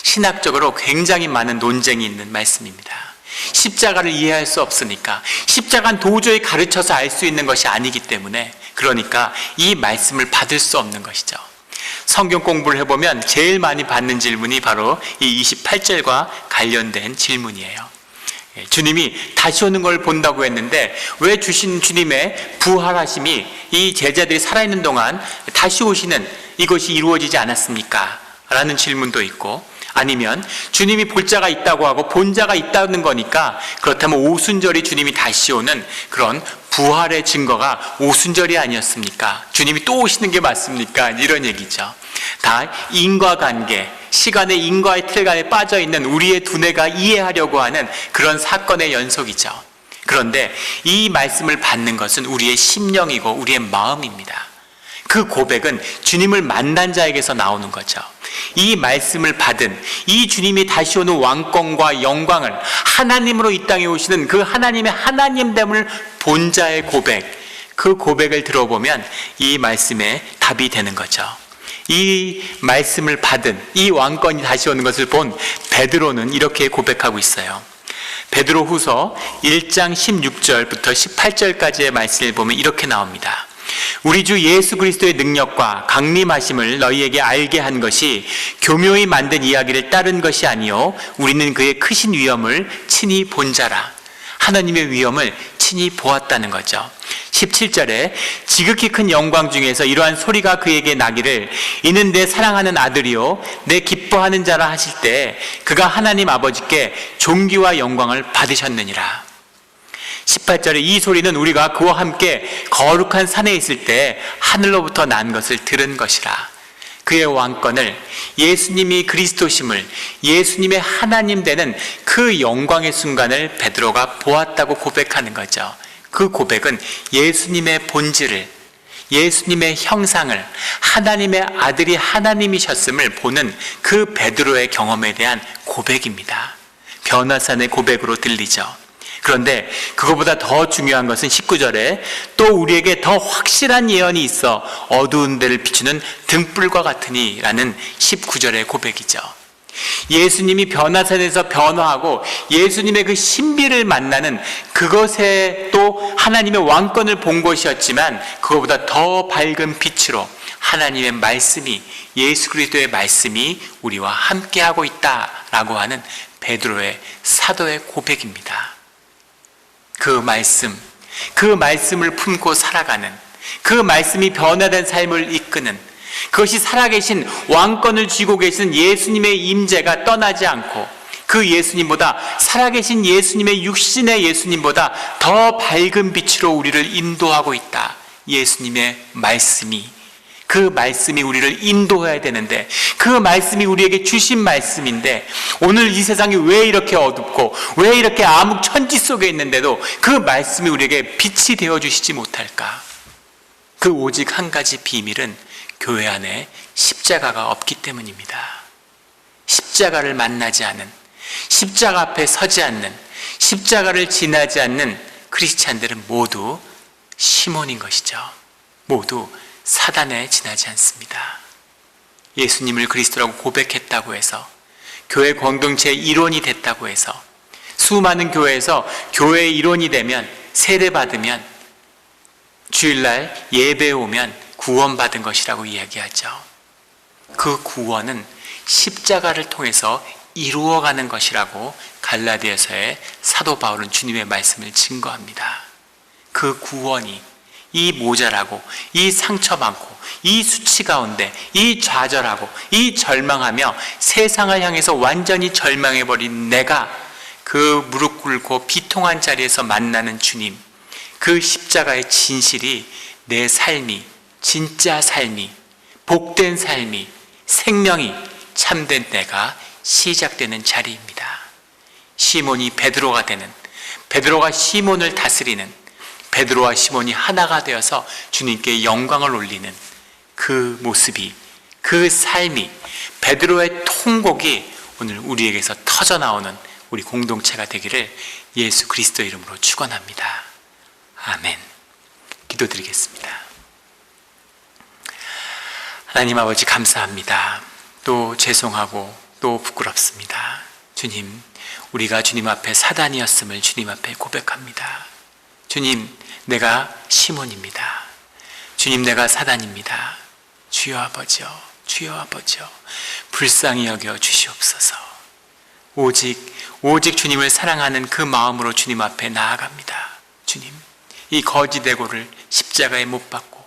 Speaker 1: 신학적으로 굉장히 많은 논쟁이 있는 말씀입니다. 십자가를 이해할 수 없으니까, 십자가는 도저히 가르쳐서 알 수 있는 것이 아니기 때문에, 그러니까 이 말씀을 받을 수 없는 것이죠. 성경 공부를 해보면 제일 많이 받는 질문이 바로 이 28절과 관련된 질문이에요. 주님이 다시 오는 걸 본다고 했는데 왜 주신 주님의 부활하심이 이 제자들이 살아있는 동안 다시 오시는 이것이 이루어지지 않았습니까? 라는 질문도 있고, 아니면 주님이 볼 자가 있다고 하고 본 자가 있다는 거니까 그렇다면 오순절이 주님이 다시 오는 그런 부활의 증거가 오순절이 아니었습니까? 주님이 또 오시는 게 맞습니까? 이런 얘기죠. 다 인과관계, 시간의 인과의 틀간에 빠져있는 우리의 두뇌가 이해하려고 하는 그런 사건의 연속이죠. 그런데 이 말씀을 받는 것은 우리의 심령이고 우리의 마음입니다. 그 고백은 주님을 만난 자에게서 나오는 거죠. 이 말씀을 받은 이 주님이 다시 오는 왕권과 영광을, 하나님으로 이 땅에 오시는 그 하나님의 하나님됨을 본 자의 고백, 그 고백을 들어보면 이 말씀에 답이 되는 거죠. 이 말씀을 받은, 이 왕권이 다시 오는 것을 본 베드로는 이렇게 고백하고 있어요. 베드로 후서 1장 16절부터 18절까지의 말씀을 보면 이렇게 나옵니다. 우리 주 예수 그리스도의 능력과 강림하심을 너희에게 알게 한 것이 교묘히 만든 이야기를 따른 것이 아니요 우리는 그의 크신 위엄을 친히 본 자라. 하나님의 위엄을 친히 보았다는 거죠. 17절에 지극히 큰 영광 중에서 이러한 소리가 그에게 나기를 이는 내 사랑하는 아들이요 내 기뻐하는 자라 하실 때 그가 하나님 아버지께 존귀와 영광을 받으셨느니라. 18절에 이 소리는 우리가 그와 함께 거룩한 산에 있을 때 하늘로부터 난 것을 들은 것이라. 그의 왕권을, 예수님이 그리스도심을, 예수님의 하나님 되는 그 영광의 순간을 베드로가 보았다고 고백하는 거죠. 그 고백은 예수님의 본질을, 예수님의 형상을, 하나님의 아들이 하나님이셨음을 보는 그 베드로의 경험에 대한 고백입니다. 변화산의 고백으로 들리죠. 그런데 그것보다 더 중요한 것은 19절에 또 우리에게 더 확실한 예언이 있어 어두운 데를 비추는 등불과 같으니 라는 19절의 고백이죠. 예수님이 변화산에서 변화하고 예수님의 그 신비를 만나는 그것에 또 하나님의 왕권을 본 것이었지만 그것보다 더 밝은 빛으로 하나님의 말씀이, 예수 그리스도의 말씀이 우리와 함께하고 있다라고 하는 베드로의 사도의 고백입니다. 그 말씀을 품고 살아가는, 그 말씀이 변화된 삶을 이끄는, 그것이 살아계신 왕권을 쥐고 계신 예수님의 임재가 떠나지 않고 그 예수님보다, 살아계신 예수님의 육신의 예수님보다 더 밝은 빛으로 우리를 인도하고 있다. 예수님의 말씀이, 그 말씀이 우리를 인도해야 되는데, 그 말씀이 우리에게 주신 말씀인데 오늘 이 세상이 왜 이렇게 어둡고 왜 이렇게 암흑천지 속에 있는데도 그 말씀이 우리에게 빛이 되어주시지 못할까? 그 오직 한 가지 비밀은 교회 안에 십자가가 없기 때문입니다. 십자가를 만나지 않은, 십자가 앞에 서지 않는, 십자가를 지나지 않는 크리스찬들은 모두 시몬인 것이죠. 모두 사단에 지나지 않습니다. 예수님을 그리스도라고 고백했다고 해서, 교회 공동체의 일원이 됐다고 해서, 수많은 교회에서 교회의 일원이 되면, 세례받으면 주일날 예배에 오면 구원받은 것이라고 이야기하죠. 그 구원은 십자가를 통해서 이루어가는 것이라고 갈라디아서의 사도 바울은 주님의 말씀을 증거합니다. 그 구원이 이 모자라고, 이 상처받고, 이 수치 가운데, 이 좌절하고, 이 절망하며 세상을 향해서 완전히 절망해버린 내가 그 무릎 꿇고 비통한 자리에서 만나는 주님, 그 십자가의 진실이 내 삶이, 진짜 삶이, 복된 삶이, 생명이 참된 때가 시작되는 자리입니다. 시몬이 베드로가 되는, 베드로가 시몬을 다스리는, 베드로와 시몬이 하나가 되어서 주님께 영광을 올리는 그 모습이, 그 삶이, 베드로의 통곡이 오늘 우리에게서 터져나오는 우리 공동체가 되기를 예수 그리스도 이름으로 축원합니다. 아멘. 기도드리겠습니다. 하나님 아버지 감사합니다. 또 죄송하고 또 부끄럽습니다. 주님, 우리가 주님 앞에 사단이었음을 주님 앞에 고백합니다. 주님, 내가 시몬입니다. 주님, 내가 사단입니다. 주여 아버지여, 주여 아버지여, 불쌍히 여겨 주시옵소서. 오직 주님을 사랑하는 그 마음으로 주님 앞에 나아갑니다. 주님, 이 거짓대고를 십자가에 못 박고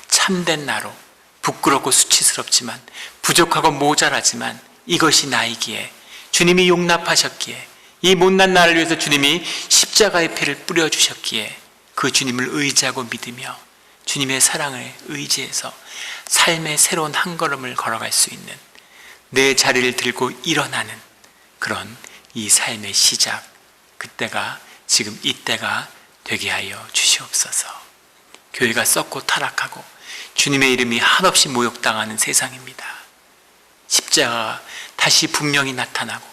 Speaker 1: 참된 나로 부끄럽고 수치스럽지만 부족하고 모자라지만 이것이 나이기에 주님이 용납하셨기에 이 못난 나를 위해서 주님이 십자가의 피를 뿌려주셨기에 그 주님을 의지하고 믿으며 주님의 사랑을 의지해서 삶의 새로운 한 걸음을 걸어갈 수 있는 내 자리를 들고 일어나는 그런 이 삶의 시작, 그때가 지금 이때가 되게 하여 주시옵소서. 교회가 썩고 타락하고 주님의 이름이 한없이 모욕당하는 세상입니다. 십자가가 다시 분명히 나타나고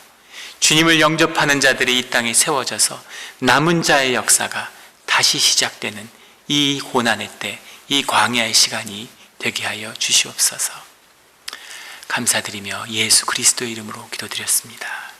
Speaker 1: 주님을 영접하는 자들이 이 땅에 세워져서 남은 자의 역사가 다시 시작되는 이 고난의 때, 이 광야의 시간이 되게 하여 주시옵소서. 감사드리며 예수 그리스도의 이름으로 기도드렸습니다.